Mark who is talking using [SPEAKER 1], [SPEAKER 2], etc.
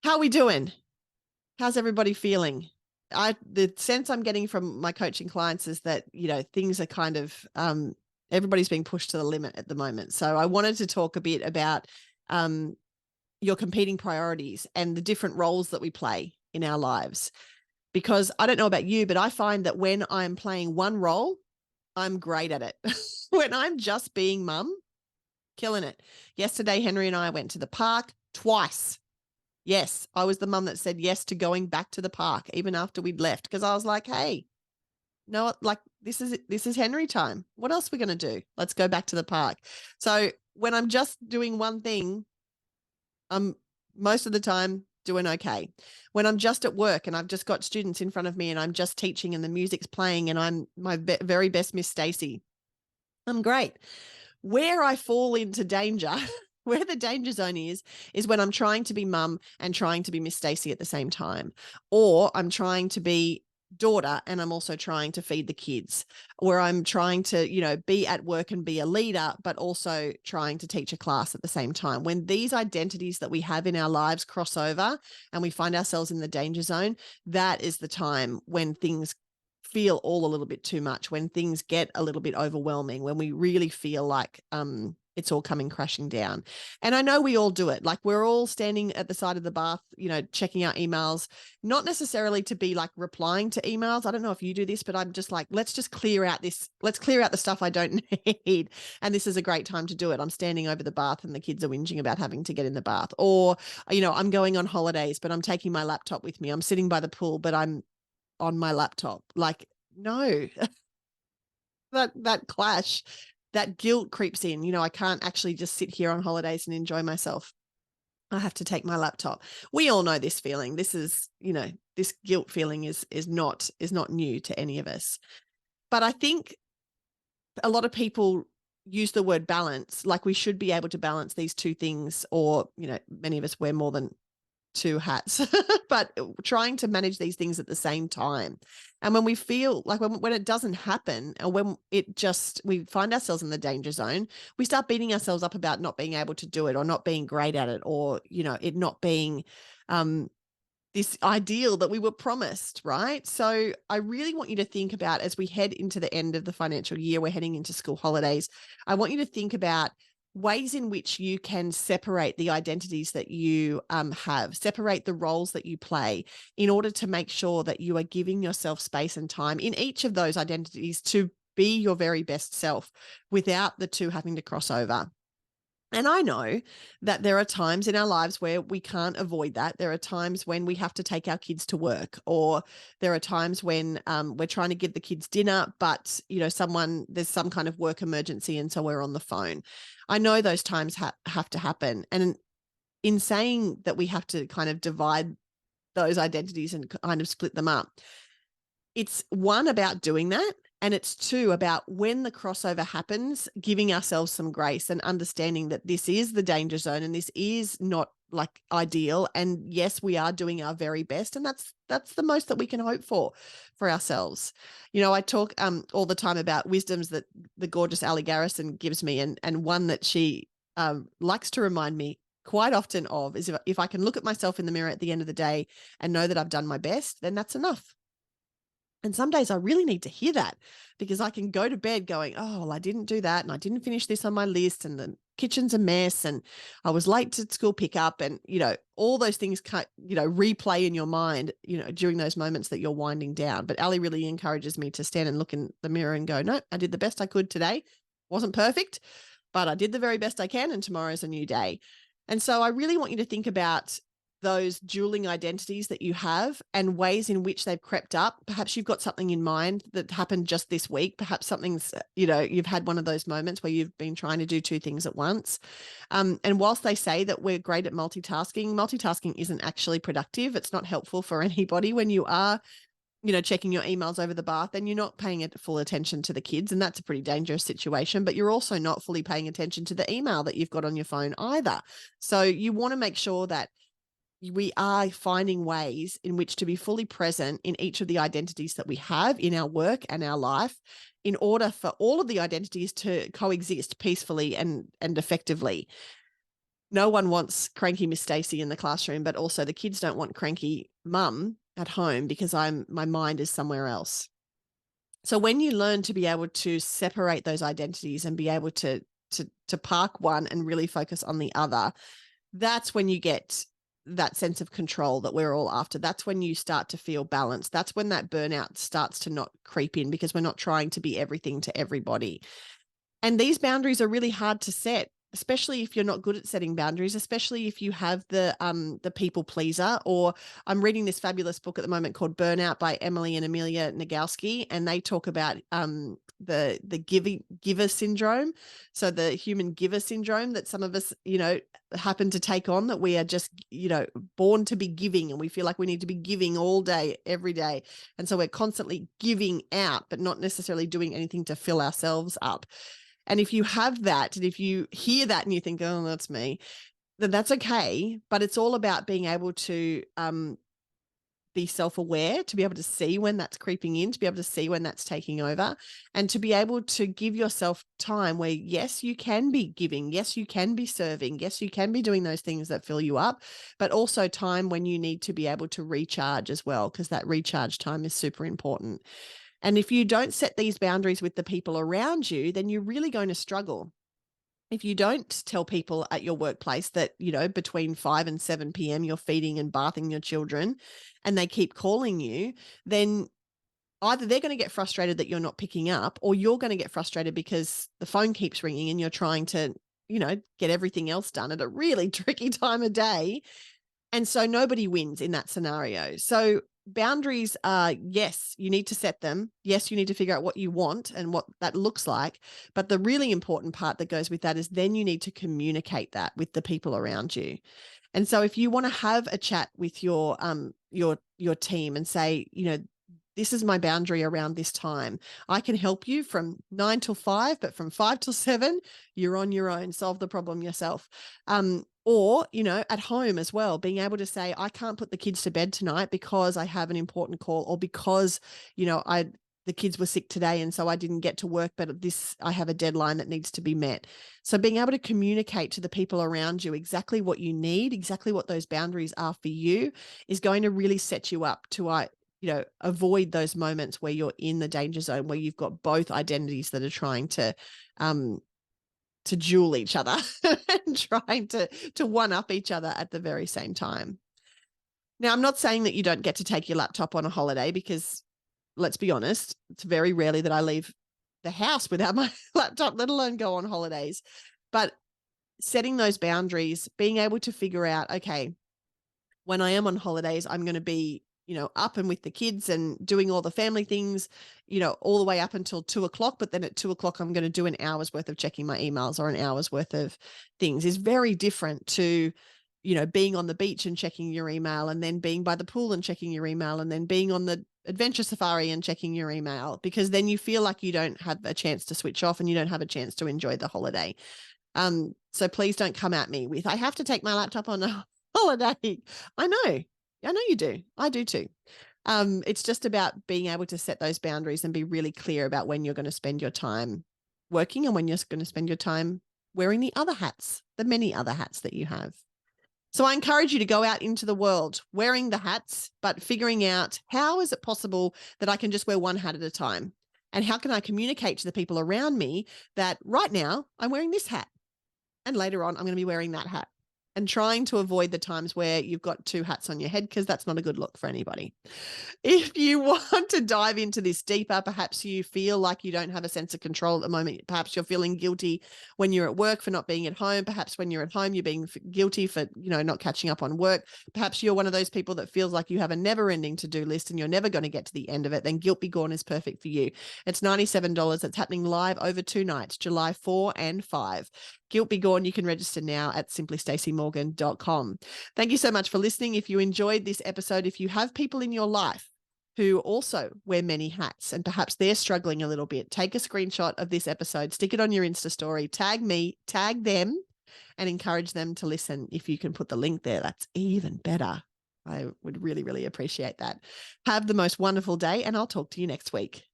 [SPEAKER 1] How are we doing? How's everybody feeling? The sense I'm getting from my coaching clients is that, things are kind of everybody's being pushed to the limit at the moment. So I wanted to talk a bit about um, your competing priorities and the different roles that we play in our lives. Because I don't know about you, but I find that when I'm playing one role, I'm great at it. When I'm just being mum, killing it. Yesterday, Henry and I went to the park twice. Yes, I was the mum that said yes to going back to the park even after we'd left, because I was like, hey, no, like this is Henry time. What else are we going to do? Let's go back to the park. So when I'm just doing one thing, I'm most of the time doing okay. When I'm just at work and I've just got students in front of me and I'm just teaching and the music's playing and I'm my very best Miss Stacy, I'm great. Where I fall into danger, where the danger zone is when I'm trying to be mum and trying to be Miss Stacy at the same time, or I'm trying to be daughter and I'm also trying to feed the kids, where I'm trying to, be at work and be a leader, but also trying to teach a class at the same time. When these identities that we have in our lives cross over and we find ourselves in the danger zone, that is the time when things feel all a little bit too much, when things get a little bit overwhelming, when we really feel like it's all coming crashing down. And I know we all do it. Like we're all standing at the side of the bath, checking our emails, not necessarily to be like replying to emails. I don't know if you do this, but I'm just like, let's clear out the stuff I don't need. And this is a great time to do it. I'm standing over the bath and the kids are whinging about having to get in the bath. Or, I'm going on holidays, but I'm taking my laptop with me. I'm sitting by the pool, but I'm on my laptop. Like, no, that clash, that guilt creeps in. I can't actually just sit here on holidays and enjoy myself. I have to take my laptop. We all know this feeling. This is, this guilt feeling is not new to any of us. But I think a lot of people use the word balance, like we should be able to balance these two things, or, many of us wear more than two hats, but trying to manage these things at the same time. And when we feel like when it doesn't happen, and when we find ourselves in the danger zone, we start beating ourselves up about not being able to do it, or not being great at it, or, it not being this ideal that we were promised, right? So I really want you to think about, as we head into the end of the financial year, we're heading into school holidays, I want you to think about ways in which you can separate the identities that you have, separate the roles that you play, in order to make sure that you are giving yourself space and time in each of those identities to be your very best self without the two having to cross over. And I know that there are times in our lives where we can't avoid that. There are times when we have to take our kids to work, or there are times when we're trying to give the kids dinner, but there's some kind of work emergency, and so we're on the phone. I know those times have to happen. And in saying that we have to kind of divide those identities and kind of split them up, it's one about doing that. And it's two about, when the crossover happens, giving ourselves some grace and understanding that this is the danger zone and this is not like ideal. And yes, we are doing our very best. And that's the most that we can hope for ourselves. I talk all the time about wisdoms that the gorgeous Ali Garrison gives me. And one that she likes to remind me quite often of is, if I can look at myself in the mirror at the end of the day and know that I've done my best, then that's enough. And some days I really need to hear that, because I can go to bed going, oh, well, I didn't do that, and I didn't finish this on my list, and the kitchen's a mess, and I was late to school pickup, and, all those things, replay in your mind, during those moments that you're winding down. But Ali really encourages me to stand and look in the mirror and go, no, I did the best I could today. Wasn't perfect, but I did the very best I can, and tomorrow's a new day. And so I really want you to think about those dueling identities that you have and ways in which they've crept up. Perhaps you've got something in mind that happened just this week. Perhaps something's, you've had one of those moments where you've been trying to do two things at once. And whilst they say that we're great at multitasking isn't actually productive. It's not helpful for anybody. When you are, checking your emails over the bath, and you're not paying full attention to the kids, and that's a pretty dangerous situation, but you're also not fully paying attention to the email that you've got on your phone either. So you want to make sure that we are finding ways in which to be fully present in each of the identities that we have in our work and our life, in order for all of the identities to coexist peacefully and effectively. no one wants cranky Miss Stacey in the classroom, but also the kids don't want cranky mum at home because my mind is somewhere else. So when you learn to be able to separate those identities and be able to park one and really focus on the other, that's when you get that sense of control that we're all after. That's when you start to feel balanced. That's when that burnout starts to not creep in, because we're not trying to be everything to everybody. And these boundaries are really hard to set, especially if you're not good at setting boundaries, especially if you have the people pleaser. Or I'm reading this fabulous book at the moment called Burnout by Emily and Amelia Nagoski, and they talk about the giver syndrome. So the human giver syndrome that some of us, happen to take on, that we are just, born to be giving, and we feel like we need to be giving all day, every day. And so we're constantly giving out, but not necessarily doing anything to fill ourselves up. And if you have that, and if you hear that and you think, oh, that's me, then that's okay. But it's all about being able to be self-aware, to be able to see when that's creeping in, to be able to see when that's taking over, and to be able to give yourself time where, yes, you can be giving, yes, you can be serving, yes, you can be doing those things that fill you up, but also time when you need to be able to recharge as well, because that recharge time is super important. And if you don't set these boundaries with the people around you, then you're really going to struggle. If you don't tell people at your workplace that, between 5 and 7 p.m. you're feeding and bathing your children, and they keep calling you, then either they're going to get frustrated that you're not picking up, or you're going to get frustrated because the phone keeps ringing and you're trying to, get everything else done at a really tricky time of day. And so nobody wins in that scenario. So boundaries are, yes, you need to set them. Yes, you need to figure out what you want and what that looks like. But the really important part that goes with that is then you need to communicate that with the people around you. And so if you want to have a chat with your team and say, this is my boundary around this time. I can help you from 9 till 5, but from 5 till 7, you're on your own. Solve the problem yourself. Or, at home as well, being able to say, I can't put the kids to bed tonight because I have an important call, or because, the kids were sick today and so I didn't get to work, but I have a deadline that needs to be met. So being able to communicate to the people around you exactly what you need, exactly what those boundaries are for you, is going to really set you up to, avoid those moments where you're in the danger zone, where you've got both identities that are trying to duel each other and trying to one up each other at the very same time. Now, I'm not saying that you don't get to take your laptop on a holiday, because let's be honest, it's very rarely that I leave the house without my laptop, let alone go on holidays. But setting those boundaries, being able to figure out, okay, when I am on holidays, I'm going to be, up and with the kids and doing all the family things, all the way up until 2:00. But then at 2:00, I'm going to do an hour's worth of checking my emails or an hour's worth of things, is very different to, being on the beach and checking your email, and then being by the pool and checking your email, and then being on the adventure safari and checking your email, because then you feel like you don't have a chance to switch off and you don't have a chance to enjoy the holiday. So please don't come at me with, I have to take my laptop on a holiday. I know you do. I do too. It's just about being able to set those boundaries and be really clear about when you're going to spend your time working and when you're going to spend your time wearing the other hats, the many other hats that you have. So I encourage you to go out into the world wearing the hats, but figuring out, how is it possible that I can just wear one hat at a time? And how can I communicate to the people around me that right now I'm wearing this hat, and later on I'm going to be wearing that hat? And trying to avoid the times where you've got two hats on your head, because that's not a good look for anybody. If you want to dive into this deeper, perhaps you feel like you don't have a sense of control at the moment. Perhaps you're feeling guilty when you're at work for not being at home. Perhaps when you're at home, you're being guilty for, not catching up on work. Perhaps you're one of those people that feels like you have a never-ending to-do list and you're never going to get to the end of it. Then Guilt Be Gone is perfect for you. It's $97. It's happening live over 2 nights, July 4 and 5. Guilt Be Gone. You can register now at simplystaceymorgan.com. Thank you so much for listening. If you enjoyed this episode, if you have people in your life who also wear many hats and perhaps they're struggling a little bit, take a screenshot of this episode, stick it on your Insta story, tag me, tag them, and encourage them to listen. If you can put the link there, that's even better. I would really, really appreciate that. Have the most wonderful day, and I'll talk to you next week.